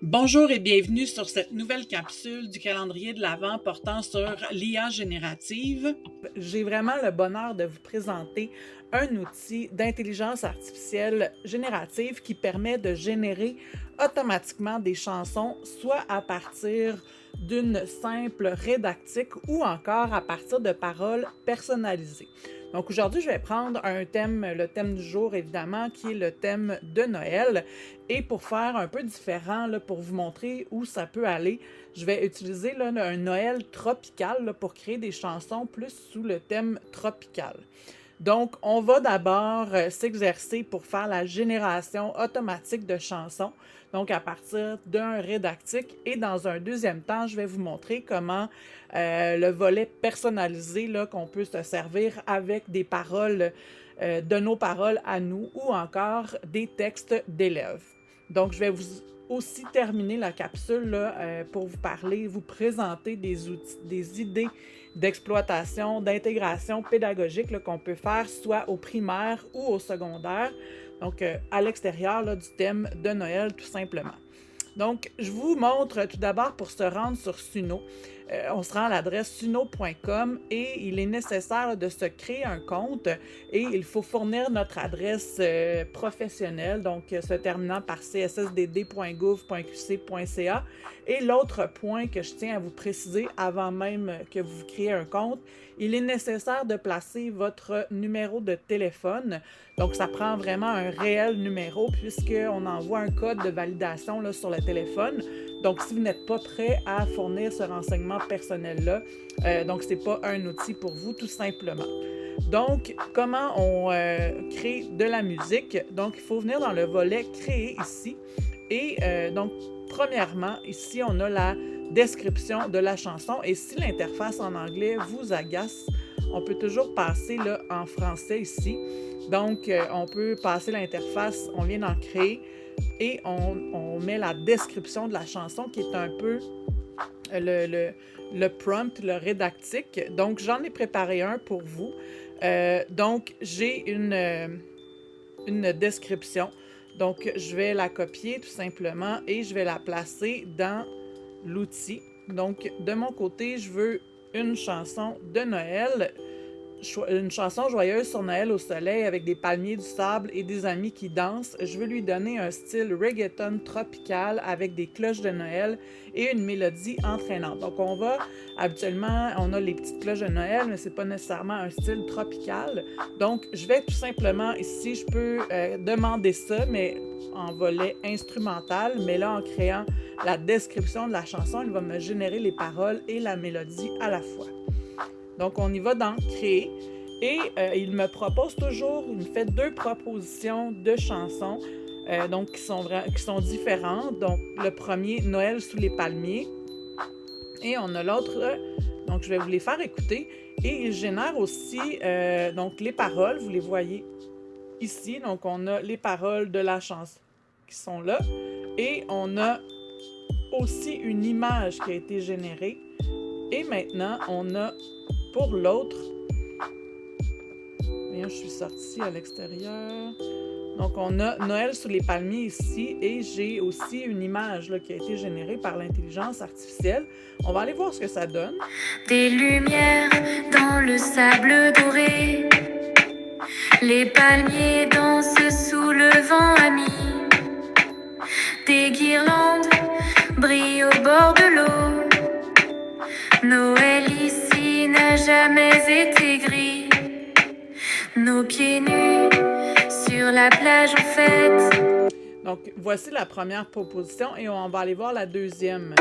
Bonjour et bienvenue sur cette nouvelle capsule du calendrier de l'Avent portant sur l'IA générative. J'ai vraiment le bonheur de vous présenter un outil d'intelligence artificielle générative qui permet de générer automatiquement des chansons, soit à partir d'une simple rédactique ou encore à partir de paroles personnalisées. Donc aujourd'hui, je vais prendre un thème, le thème du jour évidemment, qui est le thème de Noël. Et pour faire un peu différent, là, pour vous montrer où ça peut aller, je vais utiliser là, un Noël tropical là, pour créer des chansons plus sous le thème tropical. Donc, on va d'abord s'exercer pour faire la génération automatique de chansons, donc à partir d'un rédactique. Et dans un deuxième temps, je vais vous montrer comment le volet personnalisé là, qu'on peut se servir avec des paroles, de nos paroles à nous ou encore des textes d'élèves. Donc, je vais vous aussi terminer la capsule là, pour vous parler, vous présenter des outils, des idées d'exploitation, d'intégration pédagogique là, qu'on peut faire soit au primaire ou au secondaire, donc à l'extérieur là, du thème de Noël tout simplement. Donc, je vous montre tout d'abord pour se rendre sur Suno. On se rend à l'adresse suno.com et il est nécessaire de se créer un compte et il faut fournir notre adresse professionnelle, donc se terminant par cssdd.gouv.qc.ca. Et l'autre point que je tiens à vous préciser avant même que vous créez un compte, il est nécessaire de placer votre numéro de téléphone. Donc, ça prend vraiment un réel numéro puisqu'on envoie un code de validation là, sur le téléphone. Donc, si vous n'êtes pas prêt à fournir ce renseignement personnel-là, donc ce n'est pas un outil pour vous, tout simplement. Donc, comment on crée de la musique? Donc, il faut venir dans le volet « Créer » ici. Et donc, premièrement, ici, on a la description de la chanson. Et si l'interface en anglais vous agace, on peut toujours passer là, en français ici. Donc, on peut passer l'interface, on vient d'en créer et on met la description de la chanson qui est un peu le prompt, le rédactique. Donc, j'en ai préparé un pour vous. Donc, j'ai une description. Donc, je vais la copier tout simplement et je vais la placer dans l'outil. Donc, de mon côté, je veux une chanson de Noël, une chanson joyeuse sur Noël au soleil avec des palmiers, du sable et des amis qui dansent. Je veux lui donner un style reggaeton tropical avec des cloches de Noël et une mélodie entraînante. Donc, habituellement, on a les petites cloches de Noël, mais c'est pas nécessairement un style tropical. Donc, je vais tout simplement, ici, je peux demander ça, mais en volet instrumental, mais là, en créant la description de la chanson, il va me générer les paroles et la mélodie à la fois. Donc, on y va dans « Créer » et il me propose toujours, il me fait 2 propositions de chansons donc qui sont différentes. Donc, le premier, « Noël sous les palmiers » et on a l'autre, donc je vais vous les faire écouter. Et il génère aussi donc les paroles, vous les voyez ici. Donc, on a les paroles de la chanson qui sont là et on a aussi une image qui a été générée. Et maintenant, on a pour l'autre, je suis sortie à l'extérieur. Donc, on a Noël sous les palmiers ici et j'ai aussi une image là, qui a été générée par l'intelligence artificielle. On va aller voir ce que ça donne. Des lumières dans le sable doré, les palmiers dansent sous le vent ami, des guirlandes brillent au bord de l'eau. Noël ici n'a jamais été gris, nos pieds nus sur la plage en fête. Donc, voici la première proposition et on va aller voir la deuxième.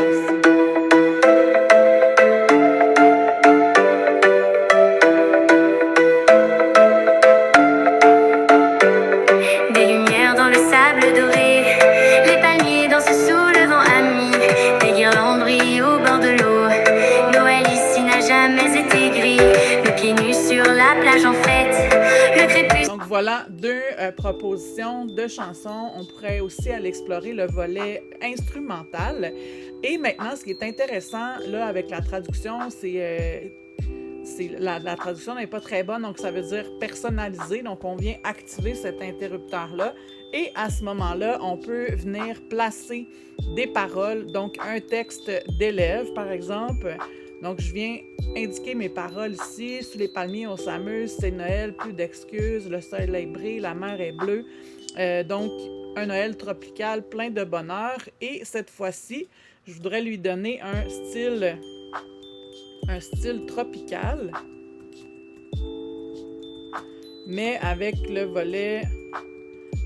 Des lumières dans le sable doré, les palmiers dansent sous le vent ami, des guirlandes brillent au bord de l'eau. Noël ici n'a jamais été gris, nos pieds nus sur la plage en fête. Le crépuscule. Donc voilà 2 propositions de chansons. On pourrait aussi aller explorer le volet instrumental. Et maintenant, ce qui est intéressant là avec la traduction, c'est la traduction n'est pas très bonne, donc ça veut dire personnalisé. Donc, on vient activer cet interrupteur-là. Et à ce moment-là, on peut venir placer des paroles, donc un texte d'élève, par exemple. Donc, je viens indiquer mes paroles ici. Sous les palmiers, on s'amuse, c'est Noël, plus d'excuses, le soleil brille, la mer est bleue. Donc, un Noël tropical plein de bonheur. Et cette fois-ci, je voudrais lui donner un style tropical, mais avec le volet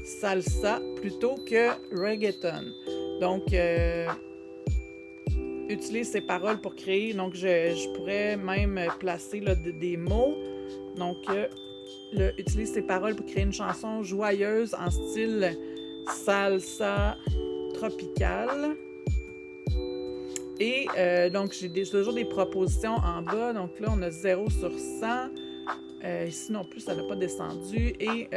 salsa plutôt que reggaeton. Donc, utilise ces paroles pour créer. Donc, je pourrais même placer là, des mots. Donc, utilise ces paroles pour créer une chanson joyeuse en style salsa tropical. Et donc, j'ai toujours des propositions en bas. Donc là, on a 0 sur 100. Ici non plus, ça n'a pas descendu. Et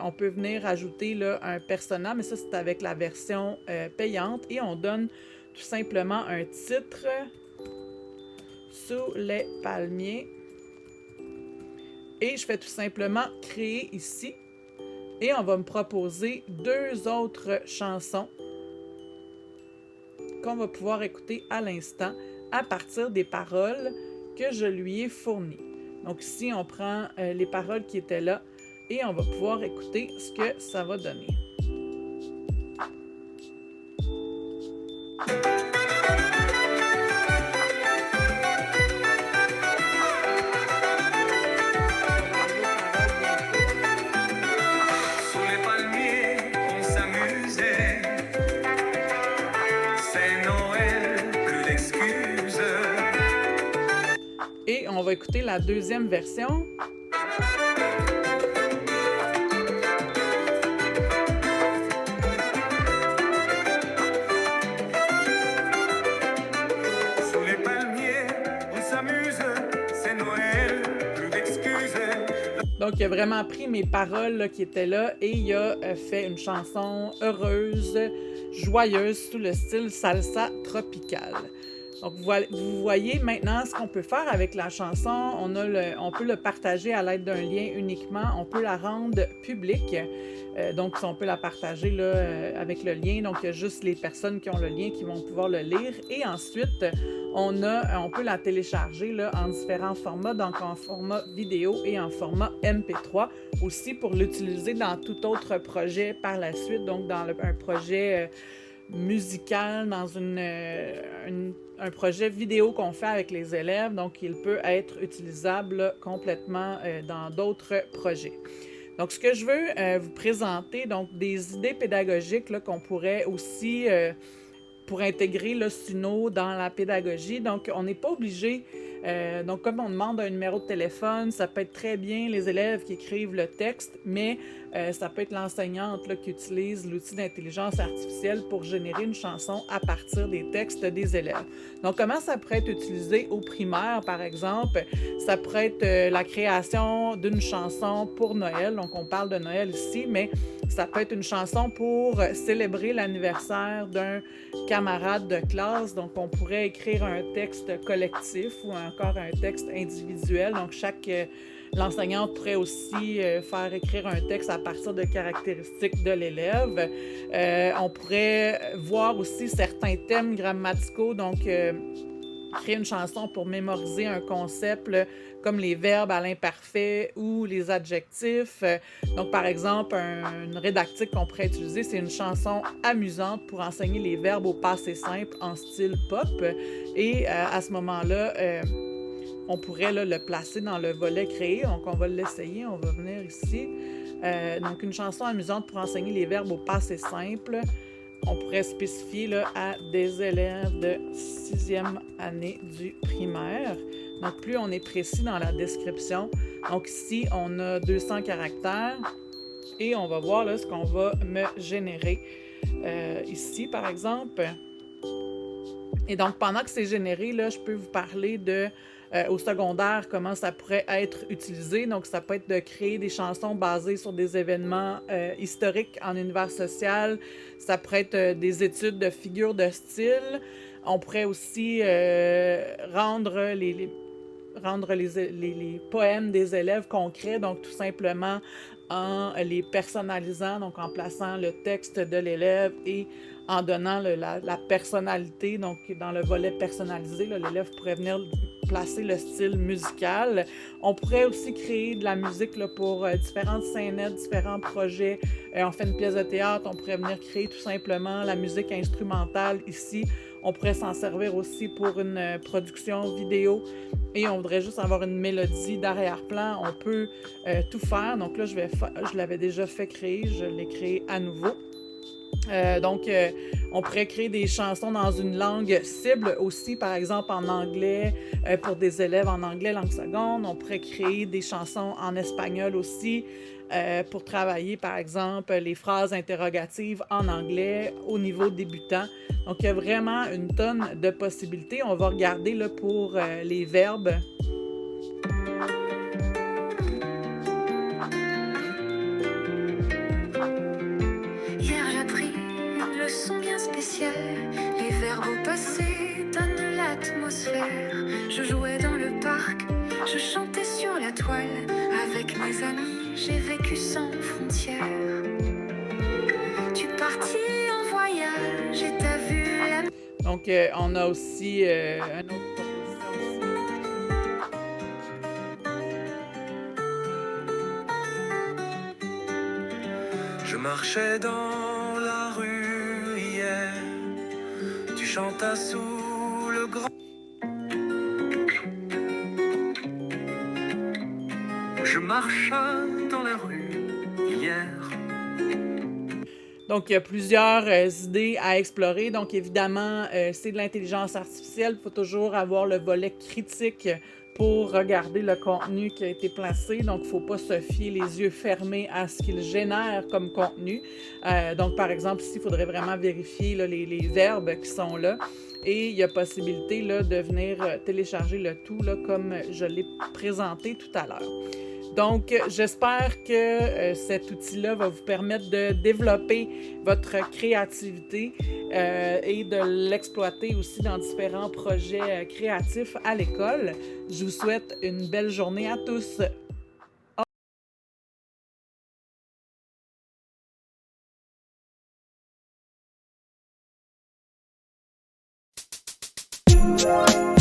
on peut venir ajouter là, un persona, mais ça, c'est avec la version payante. Et on donne tout simplement un titre sous les palmiers. Et je fais tout simplement créer ici. Et on va me proposer 2 autres chansons qu'on va pouvoir écouter à l'instant à partir des paroles que je lui ai fournies. Donc ici, on prend les paroles qui étaient là et on va pouvoir écouter ce que ça va donner. Et on va écouter la deuxième version. Sous les palmiers, on s'amuse, c'est Noël, plus d'excuses. Donc, il a vraiment pris mes paroles là, qui étaient là et il a fait une chanson heureuse, joyeuse, sous le style salsa tropical. Donc, vous voyez maintenant ce qu'on peut faire avec la chanson. On peut le partager à l'aide d'un lien uniquement. On peut la rendre publique. Donc, on peut la partager là, avec le lien. Donc, il y a juste les personnes qui ont le lien qui vont pouvoir le lire. Et ensuite, on peut la télécharger là, en différents formats. Donc, en format vidéo et en format MP3. Aussi pour l'utiliser dans tout autre projet par la suite. Donc, dans un projet musical, dans un projet vidéo qu'on fait avec les élèves, donc il peut être utilisable là, complètement dans d'autres projets. Donc, ce que je veux vous présenter, donc des idées pédagogiques là, qu'on pourrait aussi pour intégrer le Suno dans la pédagogie. Donc, on n'est pas obligé. Donc, comme on demande un numéro de téléphone, ça peut être très bien les élèves qui écrivent le texte, mais ça peut être l'enseignante là, qui utilise l'outil d'intelligence artificielle pour générer une chanson à partir des textes des élèves. Donc, comment ça pourrait être utilisé au primaire, par exemple? Ça pourrait être la création d'une chanson pour Noël. Donc, on parle de Noël ici, mais ça peut être une chanson pour célébrer l'anniversaire d'un camarade de classe. Donc, on pourrait écrire un texte collectif ou encore un texte individuel. Donc, l'enseignante pourrait aussi faire écrire un texte à partir de caractéristiques de l'élève. On pourrait voir aussi certains thèmes grammaticaux, donc créer une chanson pour mémoriser un concept là, comme les verbes à l'imparfait ou les adjectifs. Donc, par exemple, une rédactique qu'on pourrait utiliser, c'est une chanson amusante pour enseigner les verbes au passé simple en style pop. Et à ce moment-là, on pourrait là, le placer dans le volet créé. Donc, on va l'essayer. On va venir ici. Donc, une chanson amusante pour enseigner les verbes au passé simple. On pourrait spécifier là, à des élèves de 6e année du primaire. Donc, plus on est précis dans la description. Donc, ici, on a 200 caractères. Et on va voir là, ce qu'on va me générer. Ici, par exemple. Et donc, pendant que c'est généré, là, je peux vous parler de au secondaire, comment ça pourrait être utilisé. Donc, ça peut être de créer des chansons basées sur des événements historiques en univers social. Ça pourrait être des études de figures de style. On pourrait aussi rendre les poèmes des élèves concrets, donc tout simplement en les personnalisant, donc en plaçant le texte de l'élève et en donnant la personnalité, donc dans le volet personnalisé, là, l'élève pourrait venir placer le style musical. On pourrait aussi créer de la musique là, pour différentes scénettes, différents projets. On fait une pièce de théâtre, on pourrait venir créer tout simplement la musique instrumentale ici. On pourrait s'en servir aussi pour une production vidéo et on voudrait juste avoir une mélodie d'arrière-plan. On peut tout faire. Donc là, je l'avais déjà fait créer, je l'ai créé à nouveau. On pourrait créer des chansons dans une langue cible aussi, par exemple en anglais, pour des élèves en anglais langue seconde. On pourrait créer des chansons en espagnol aussi, pour travailler, par exemple, les phrases interrogatives en anglais au niveau débutant. Donc, il y a vraiment une tonne de possibilités. On va regarder là, pour les verbes. Hier j'ai appris une leçon bien spéciale. Les verbes au passé donnent l'atmosphère. Je jouais dans le parc, je chantais sur la toile. Avec mes amis, j'ai vécu sans frontières. Tu partis en voyage et t'as vu la... Donc, on a aussi une autre proposition aussi. Je marchais dans la rue hier, tu chantas sous le grand. Je marchais dans la rue hier. Donc, il y a plusieurs idées à explorer. Donc, évidemment, c'est de l'intelligence artificielle. Il faut toujours avoir le volet critique pour regarder le contenu qui a été placé. Donc, il ne faut pas se fier les yeux fermés à ce qu'il génère comme contenu. Donc, par exemple, ici, il faudrait vraiment vérifier là, les verbes qui sont là. Et il y a possibilité là, de venir télécharger le tout là, comme je l'ai présenté tout à l'heure. Donc, j'espère que cet outil-là va vous permettre de développer votre créativité et de l'exploiter aussi dans différents projets créatifs à l'école. Je vous souhaite une belle journée à tous. Au revoir.